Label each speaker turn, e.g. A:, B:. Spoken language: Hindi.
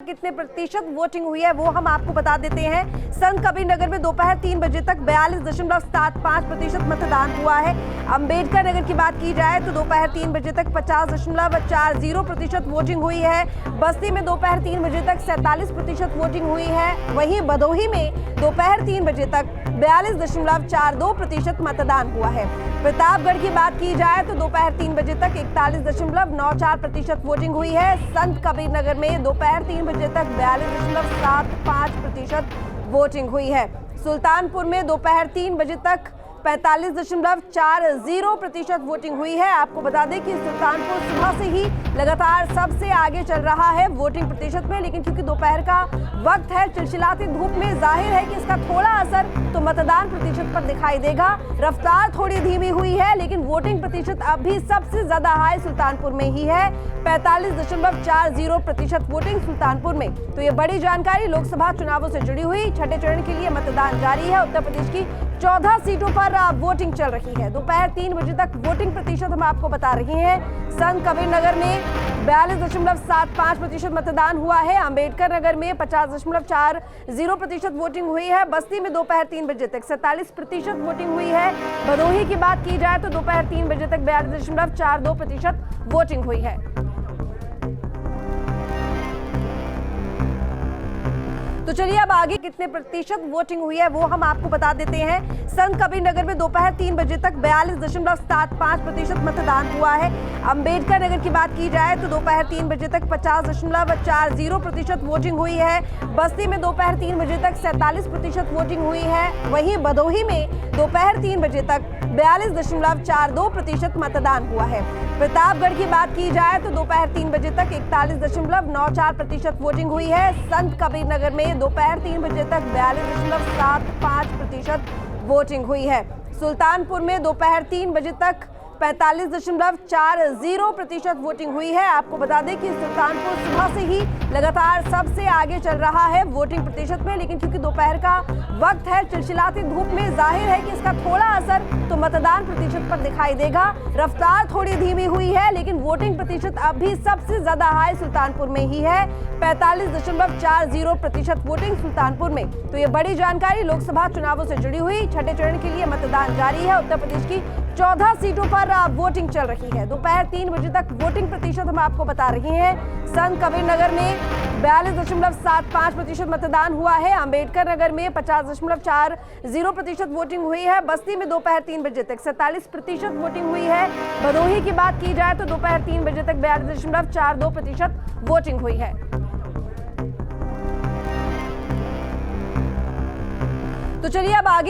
A: कितने प्रतिशत वोटिंग हुई है वो हम आपको बता देते हैं। संत कबीर नगर में दोपहर 3 बजे तक 42.75% मतदान हुआ है। अंबेडकर नगर की बात की जाए तो दोपहर 3 बजे तक 50.40% वोटिंग हुई है। बस्ती में दोपहर 3 बजे तक 47% वोटिंग हुई है। वहीं भदोही में दोपहर 3 बजे तक 42.42% मतदान हुआ है। प्रतापगढ़ की बात की जाए तो दोपहर 3 बजे तक 41.94% वोटिंग हुई है। संत कबीर नगर में दोपहर 3 बजे तक 42.75% वोटिंग हुई है। सुल्तानपुर में दोपहर 3 बजे तक 45.40% वोटिंग हुई है। आपको बता दें कि सुल्तानपुर सुबह से ही लगातार सबसे आगे चल रहा है वोटिंग प्रतिशत में, लेकिन क्योंकि दोपहर का वक्त है, चिलचिलाती धूप में जाहिर है कि इसका थोड़ा असर तो मतदान प्रतिशत पर दिखाई देगा। रफ्तार थोड़ी धीमी हुई है, लेकिन वोटिंग प्रतिशत अब भी सबसे ज्यादा हाई सुल्तानपुर में ही है, 45.40% वोटिंग सुल्तानपुर में। तो ये बड़ी जानकारी लोकसभा चुनावों से जुड़ी हुई। छठे चरण के लिए मतदान जारी है। उत्तर प्रदेश की 14 सीटों पर वोटिंग चल रही है। दोपहर 3 बजे तक वोटिंग प्रतिशत हम आपको बता रहे हैं। संत कबीर नगर में 42.75% मतदान हुआ है। अंबेडकर नगर में 50.40% वोटिंग हुई है। बस्ती में दोपहर 3 बजे तक 47% वोटिंग हुई है। भदोही की बात की जाए तो दोपहर 3 बजे तक 42.42% वोटिंग हुई है। तो चलिए अब आगे कितने प्रतिशत वोटिंग हुई है वो हम आपको बता देते हैं। संत कबीर नगर में दोपहर 3 बजे तक 42.75% मतदान हुआ है। अंबेडकर नगर की बात की जाए तो दोपहर 3 बजे तक 50.40% वोटिंग हुई है। बस्ती में दोपहर 3 बजे तक 47% वोटिंग हुई है। वहीं भदोही में दोपहर 3 बजे तक 42.42% मतदान हुआ है। प्रतापगढ़ की बात की जाए तो दोपहर 3 बजे तक 41.94% वोटिंग हुई है। संत कबीर नगर में दोपहर 3 बजे तक 42.75% वोटिंग हुई है। सुल्तानपुर में दोपहर 3 बजे तक 45.40% वोटिंग हुई है। आपको बता दें कि सुल्तानपुर सुबह से ही लगातार सबसे आगे चल रहा है वोटिंग प्रतिशत में, लेकिन क्योंकि दोपहर का वक्त है, चिलचिलाती धूप में जाहिर है कि इसका थोड़ा असर तो मतदान प्रतिशत पर दिखाई देगा। रफ्तार थोड़ी धीमी हुई है, लेकिन वोटिंग प्रतिशत अब भी सबसे ज्यादा हाई सुल्तानपुर में ही है, 45.40% वोटिंग सुल्तानपुर में। तो ये बड़ी जानकारी लोकसभा चुनावों से जुड़ी हुई। छठे चरण के लिए मतदान जारी है। उत्तर प्रदेश की 14 सीटों पर वोटिंग चल रही है। दोपहर 3 बजे तक वोटिंग प्रतिशत हम आपको बता रहे हैं। संत कबीर नगर में 42.75% मतदान हुआ है। अंबेडकर नगर में 50.40% वोटिंग हुई है। बस्ती में दोपहर 3 बजे तक 47% वोटिंग हुई है। भदोही की बात की जाए तो दोपहर 3 बजे तक 42.42% वोटिंग हुई है। तो चलिए अब आगे